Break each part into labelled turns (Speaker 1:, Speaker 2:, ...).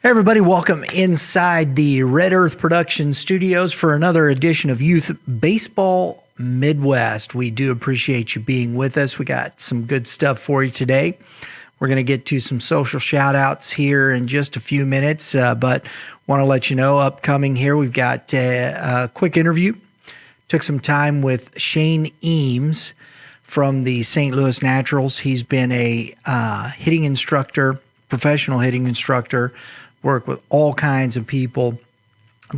Speaker 1: Hey everybody, welcome inside the Red Earth Production Studios for another edition of Youth Baseball Midwest. We do appreciate you being with us. We got some good stuff for you today. We're going to get to some social shout outs here in just a few minutes, but want to let you know upcoming here, we've got a quick interview. Took some time with Shane Eames from the St. Louis Naturals. He's been a hitting instructor, professional hitting instructor, work with all kinds of people.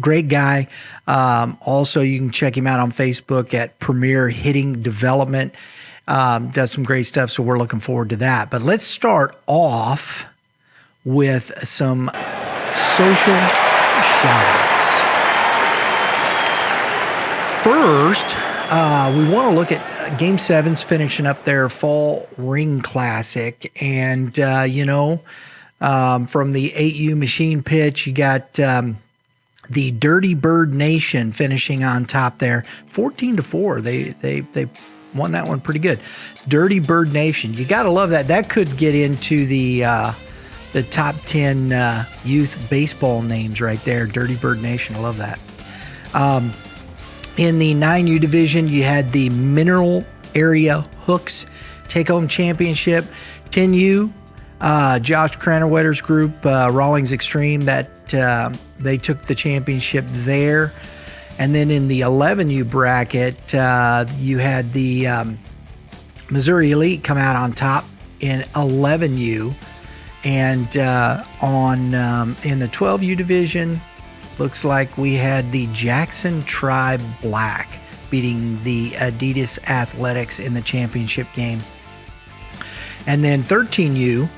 Speaker 1: Great guy. Also, you can check him out on Facebook at Premier Hitting Development. Does some great stuff, so we're looking forward to that. But let's start off with some social shout-outs. First, we want to look at Game 7's finishing up their Fall Ring Classic. And, from the 8U machine pitch, you got the Dirty Bird Nation finishing on top there, 14-4. They won that one pretty good. Dirty Bird Nation, you got to love that. That could get into the top 10 youth baseball names right there. Dirty Bird Nation, I love that. In the 9U division, you had the Mineral Area Hooks take-home championship. 10U. Josh Cranawetter's group, Rawlings Extreme, that they took the championship there. And then in the 11U bracket, you had the Missouri Elite come out on top in 11U. And in the 12U division, looks like we had the Jackson Tribe Black beating the Adidas Athletics in the championship game. And then 13U,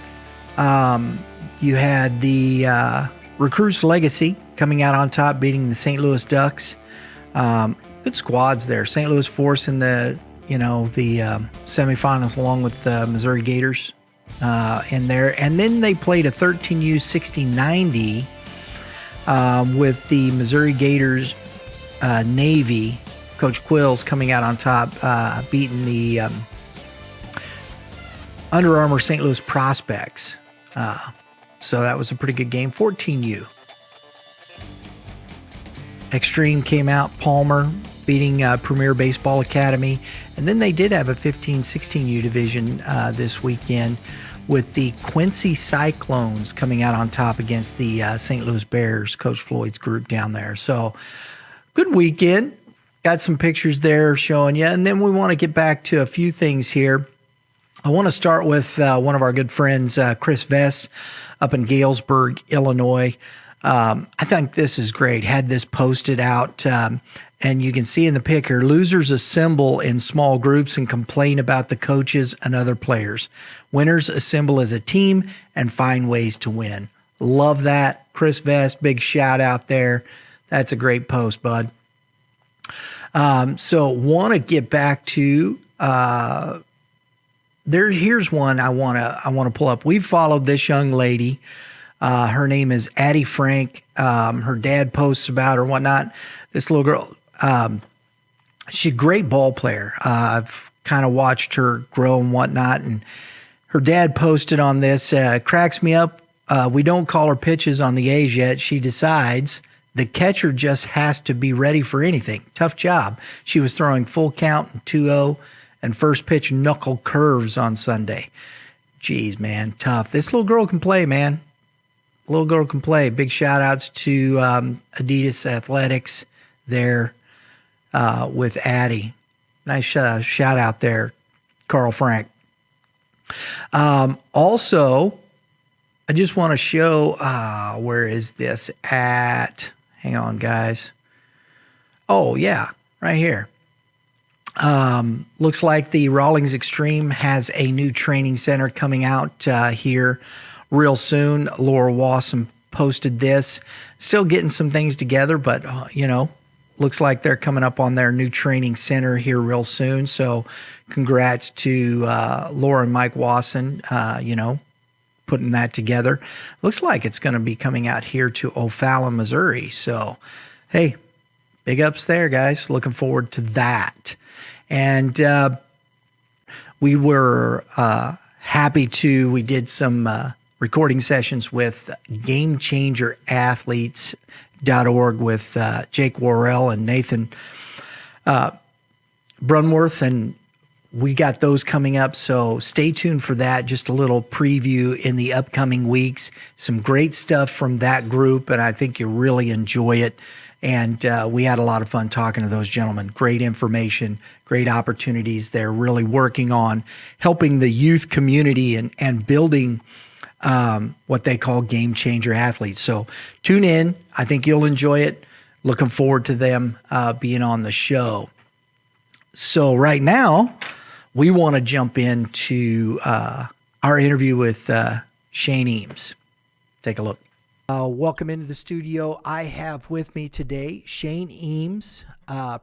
Speaker 1: you had the Recruits Legacy coming out on top, beating the St. Louis Ducks. Good squads there. St. Louis Force in the semifinals along with the Missouri Gators in there. And then they played a 13U 60-90 with the Missouri Gators Navy. Coach Quills coming out on top, beating the Under Armour St. Louis Prospects. So that was a pretty good game. 14U. Extreme came out, Palmer beating Premier Baseball Academy. And then they did have a 15-16U division this weekend with the Quincy Cyclones coming out on top against the St. Louis Bears, Coach Floyd's group down there. So good weekend. Got some pictures there showing you. And then we want to get back to a few things here. I want to start with one of our good friends, Chris Vest, up in Galesburg, Illinois. I think this is great. Had this posted out, and you can see in the pic here, losers assemble in small groups and complain about the coaches and other players. Winners assemble as a team and find ways to win. Love that. Chris Vest, big shout out there. That's a great post, bud. So want to get back to here's one I want to pull up. We've followed this young lady. Her name is Addie Frank. Her dad posts about her, whatnot. This little girl, she's a great ball player. I've kind of watched her grow and whatnot. And her dad posted on this, cracks me up. We don't call her pitches on the A's yet. She decides the catcher just has to be ready for anything. Tough job. She was throwing full count and 2-0. And first pitch knuckle curves on Sunday. Jeez, man, tough. This little girl can play, man. Little girl can play. Big shout outs to Adidas Athletics there with Addie. Nice shout out there, Carl Frank. Also, I just want to show, where is this at? Hang on, guys. Oh, yeah, right here. Looks like the Rawlings Extreme has a new training center coming out here real soon. Laura Wasson posted this. Still getting some things together, but, looks like they're coming up on their new training center here real soon. So congrats to Laura and Mike Wasson, putting that together. Looks like it's going to be coming out here to O'Fallon, Missouri. So, hey, big ups there, guys. Looking forward to that. And we were happy we did some recording sessions with GameChangerAthletes.org with Jake Worrell and Nathan Brunworth, and we got those coming up, so stay tuned for that. Just a little preview in the upcoming weeks. Some great stuff from that group, and I think you'll really enjoy it. And we had a lot of fun talking to those gentlemen. Great information, great opportunities. They're really working on helping the youth community and building what they call game changer athletes. So tune in. I think you'll enjoy it. Looking forward to them being on the show. So right now, we want to jump into our interview with Shane Eames. Take a look. Welcome into the studio. I have with me today Shane Eames,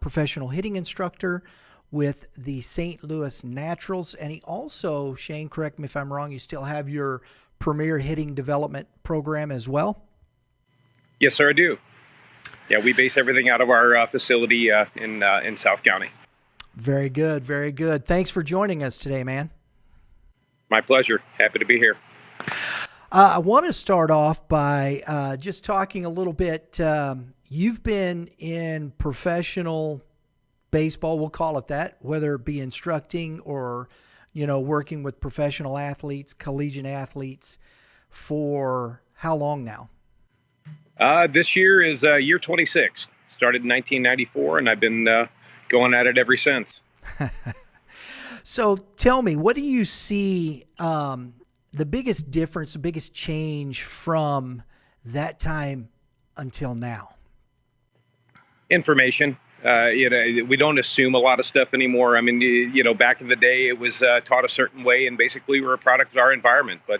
Speaker 1: professional hitting instructor with the St. Louis Naturals. And he also, Shane, correct me if I'm wrong, you still have your Premier Hitting Development Program as well?
Speaker 2: Yes, sir, I do. Yeah, we base everything out of our facility in South County.
Speaker 1: Very good, very good. Thanks for joining us today, man.
Speaker 2: My pleasure. Happy to be here.
Speaker 1: I want to start off by just talking a little bit. You've been in professional baseball, we'll call it that, whether it be instructing or, working with professional athletes, collegiate athletes, for how long now?
Speaker 2: This year is year 26. Started in 1994, and I've been going at it ever since.
Speaker 1: So tell me, what do you see the biggest difference, the biggest change from that time until now?
Speaker 2: Information. We don't assume a lot of stuff anymore. I mean, back in the day, it was taught a certain way, and basically we're a product of our environment. But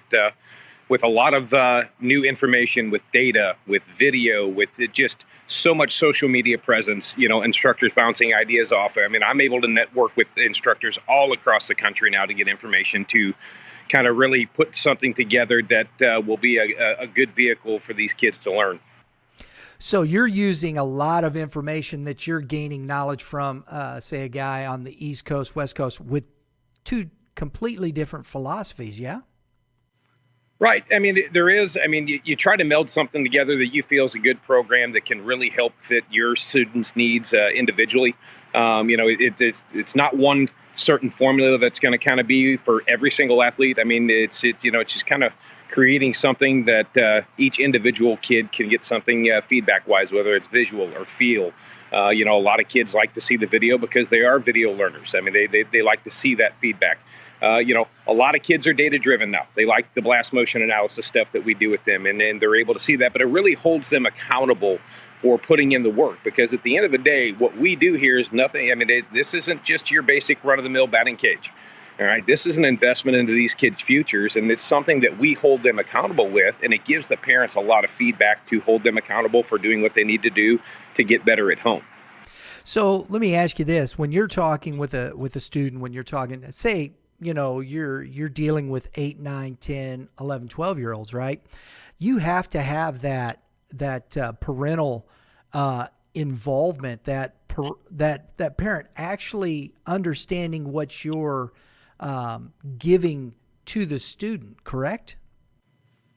Speaker 2: with a lot of new information, with data, with video, with just so much social media presence, instructors bouncing ideas off. I mean, I'm able to network with instructors all across the country now to get information to kind of really put something together that will be a good vehicle for these kids to learn.
Speaker 1: So you're using a lot of information that you're gaining knowledge from, say, a guy on the East Coast, West Coast, with two completely different philosophies, yeah?
Speaker 2: Right. I mean, there is. I mean, you try to meld something together that you feel is a good program that can really help fit your students' needs individually. It's not one certain formula that's going to kind of be for every single athlete. I mean, it's just kind of creating something that each individual kid can get something feedback-wise, whether it's visual or feel. A lot of kids like to see the video because they are video learners. I mean, they like to see that feedback. A lot of kids are data-driven now. They like the blast motion analysis stuff that we do with them, and they're able to see that. But it really holds them accountable for putting in the work, because at the end of the day, what we do here is nothing. I mean, this isn't just your basic run-of-the-mill batting cage. All right, this is an investment into these kids' futures, and it's something that we hold them accountable with, and it gives the parents a lot of feedback to hold them accountable for doing what they need to do to get better at home.
Speaker 1: So let me ask you this: when you're talking with a student, when you're talking, say, you're dealing with 8, 9, 10, 11, 12-year-olds, right? You have to have that parental involvement, that parent actually understanding what you're giving to the student, correct?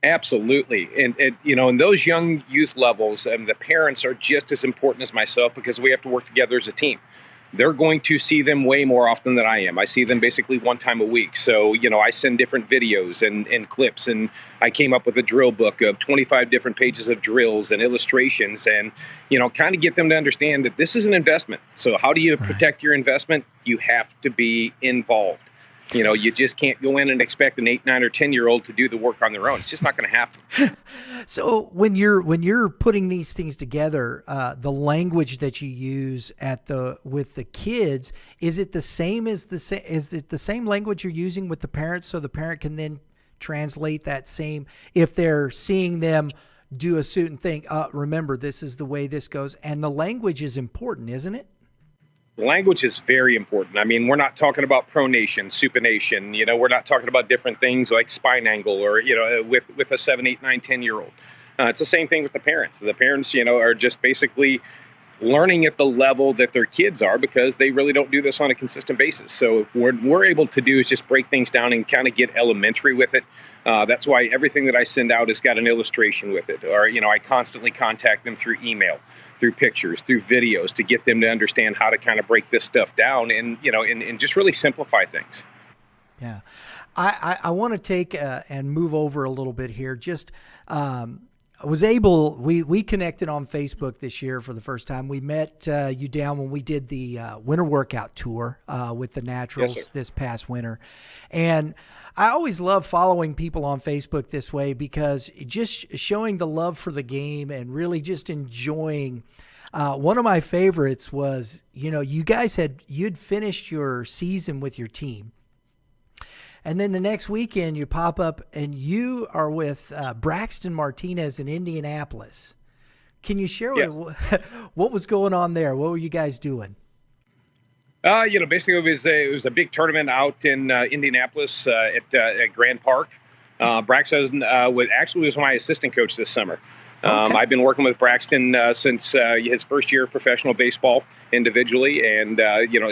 Speaker 2: Absolutely. And in those young youth levels, the parents are just as important as myself, because we have to work together as a team. They're going to see them way more often than I am. I see them basically one time a week. So, I send different videos and clips, and I came up with a drill book of 25 different pages of drills and illustrations, and, kind of get them to understand that this is an investment. So how do you protect your investment? You have to be involved. You just can't go in and expect an 8, 9, or 10-year-old to do the work on their own. It's just not going to happen.
Speaker 1: So when you're putting these things together, the language that you use with the kids, is it the same is it the same language you're using with the parents, so the parent can then translate that same, if they're seeing them do a certain thing, remember, this is the way this goes, and the language is important, isn't it?
Speaker 2: Language is very important. I mean, we're not talking about pronation, supination. We're not talking about different things like spine angle or, with a 7, 8, 9, 10-year-old. It's the same thing with the parents. The parents, are just basically learning at the level that their kids are, because they really don't do this on a consistent basis. So what we're able to do is just break things down and kind of get elementary with it. That's why everything that I send out has got an illustration with it. Or, I constantly contact them through email, through pictures, through videos to get them to understand how to kind of break this stuff down and, and just really simplify things.
Speaker 1: Yeah. I want to take and move over a little bit here. Just I was able, we connected on Facebook this year for the first time. We met you down when we did the winter workout tour with the Naturals this past winter. And I always love following people on Facebook this way because just showing the love for the game and really just enjoying. One of my favorites was, you guys you'd finished your season with your team. And then the next weekend you pop up and you are with Braxton Martinez in Indianapolis. Can you share what was going on there? What were you guys doing?
Speaker 2: Basically it was a big tournament out in Indianapolis at Grand Park. Braxton was my assistant coach this summer. Okay. I've been working with Braxton since his first year of professional baseball individually, and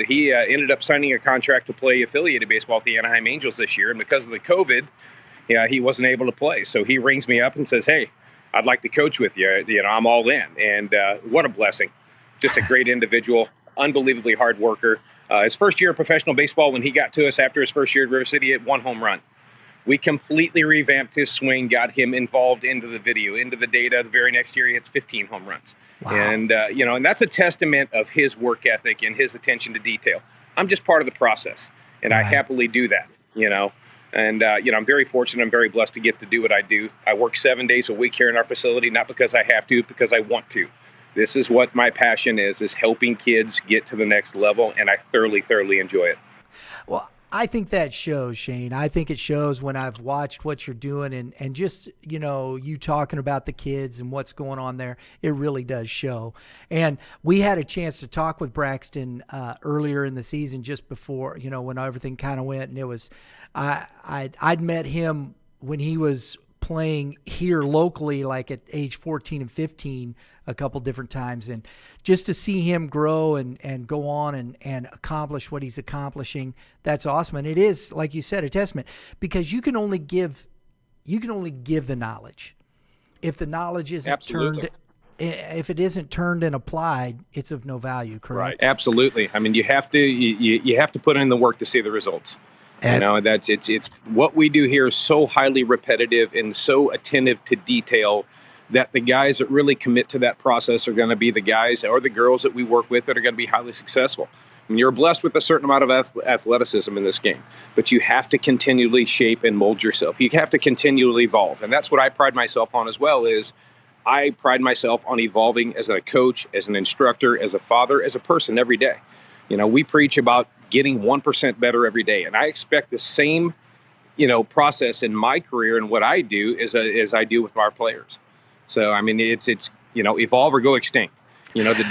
Speaker 2: he ended up signing a contract to play affiliated baseball with the Anaheim Angels this year. And because of the COVID, he wasn't able to play. So he rings me up and says, "Hey, I'd like to coach with you. I'm all in." And what a blessing! Just a great individual, unbelievably hard worker. His first year of professional baseball, when he got to us after his first year at River City, he hit 1 home run. We completely revamped his swing, got him involved into the video, into the data. The very next year, he hits 15 home runs. Wow. And, and that's a testament of his work ethic and his attention to detail. I'm just part of the process, and I happily do that, And, I'm very fortunate. I'm very blessed to get to do what I do. I work 7 days a week here in our facility, not because I have to, because I want to. This is what my passion is helping kids get to the next level, and I thoroughly, thoroughly enjoy it.
Speaker 1: Well, I think that shows, Shane. I think it shows when I've watched what you're doing and just, you talking about the kids and what's going on there. It really does show. And we had a chance to talk with Braxton earlier in the season just before, when everything kind of went. And it was, I'd met him when he was playing here locally, like at age 14 and 15 a couple different times. And just to see him grow and go on and accomplish what he's accomplishing, that's awesome. And it is, like you said, a testament, because you can only give the knowledge. If the knowledge isn't turned, if it isn't turned and applied, it's of no value, correct?
Speaker 2: Right. Absolutely. I mean, you have to put in the work to see the results. It's what we do here is so highly repetitive and so attentive to detail that the guys that really commit to that process are going to be the guys or the girls that we work with that are going to be highly successful. I mean, you're blessed with a certain amount of athleticism in this game, but you have to continually shape and mold yourself. You have to continually evolve. And that's what I pride myself on as well, is I pride myself on evolving as a coach, as an instructor, as a father, as a person every day. We preach about getting 1% better every day. And I expect the same, process in my career and what I do as I do with our players. So, I mean, it's evolve or go extinct. The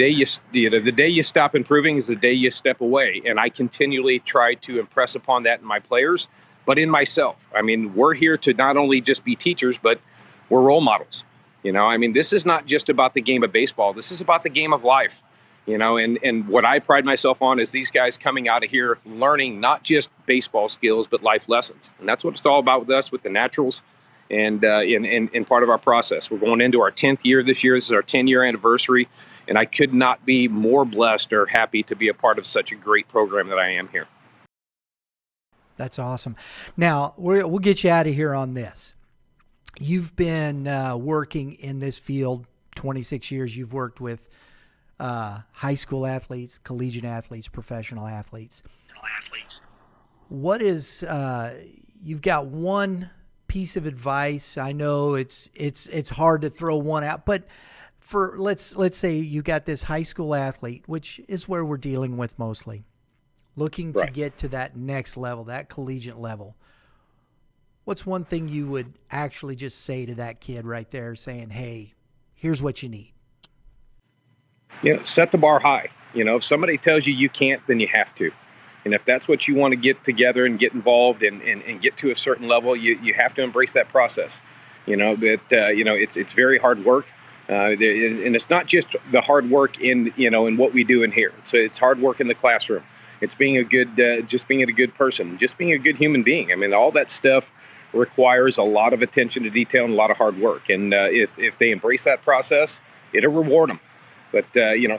Speaker 2: day you stop improving is the day you step away. And I continually try to impress upon that in my players, but in myself. I mean, we're here to not only just be teachers, but we're role models. This is not just about the game of baseball. This is about the game of life. And what I pride myself on is these guys coming out of here learning not just baseball skills, but life lessons. And that's what it's all about with us, with the Naturals, and in part of our process. We're going into our 10th year this year. This is our 10-year anniversary. And I could not be more blessed or happy to be a part of such a great program that I am here.
Speaker 1: That's awesome. Now, we'll get you out of here on this. You've been working in this field 26 years. You've worked with high school athletes, collegiate athletes, professional athletes. What is you've got one piece of advice? I know it's hard to throw one out, but for let's say you got this high school athlete, which is where we're dealing with mostly, looking to get to that next level, that collegiate level. What's one thing you would actually just say to that kid right there, saying, "Hey, here's what you need"?
Speaker 2: Set the bar high. If somebody tells you can't, then you have to. And if that's what you want to get together and get involved and get to a certain level, you have to embrace that process. It's very hard work. And it's not just the hard work in what we do in here. It's hard work in the classroom. It's being a good, just being a good person, just being a good human being. I mean, all that stuff requires a lot of attention to detail and a lot of hard work. And if they embrace that process, it'll reward them. But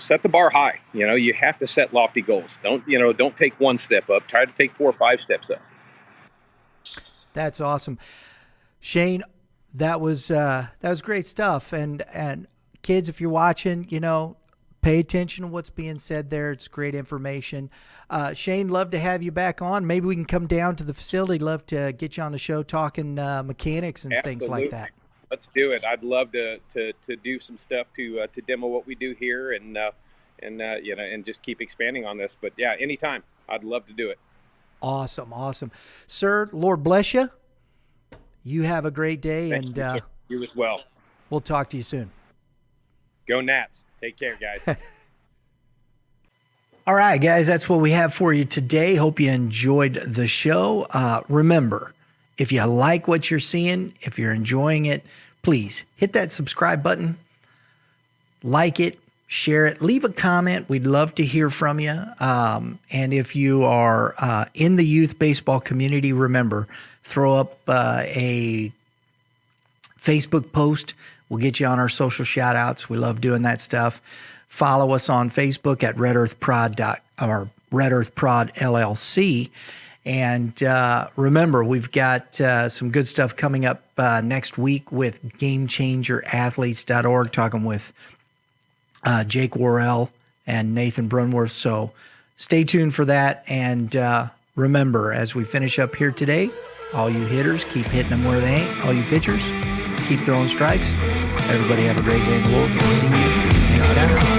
Speaker 2: set the bar high. You have to set lofty goals. Don't take one step up. Try to take 4 or 5 steps up.
Speaker 1: That's awesome, Shane. That was great stuff. And kids, if you're watching, pay attention to what's being said there. It's great information. Shane, love to have you back on. Maybe we can come down to the facility. Love to get you on the show talking mechanics and
Speaker 2: Absolutely.
Speaker 1: things like that.
Speaker 2: Let's do it. I'd love to do some stuff to demo what we do here and just keep expanding on this. But yeah, anytime. I'd love to do it.
Speaker 1: Awesome. Sir, Lord bless you. You have a great day.
Speaker 2: Thank you, you as well.
Speaker 1: We'll talk to you soon.
Speaker 2: Go Nats. Take care, guys.
Speaker 1: All right, guys, that's what we have for you today. Hope you enjoyed the show. Remember, if you like what you're seeing, if you're enjoying it, please hit that subscribe button, like it, share it, leave a comment. We'd love to hear from you. And if you are in the youth baseball community, remember, throw up a Facebook post. We'll get you on our social shout outs. We love doing that stuff. Follow us on Facebook at Red Earth Prod LLC. And remember, we've got some good stuff coming up next week with GameChangerAthletes.org, talking with Jake Worrell and Nathan Brunworth. So stay tuned for that. And remember, as we finish up here today, all you hitters, keep hitting them where they ain't. All you pitchers, keep throwing strikes. Everybody have a great day in the Lord. We'll see you next time.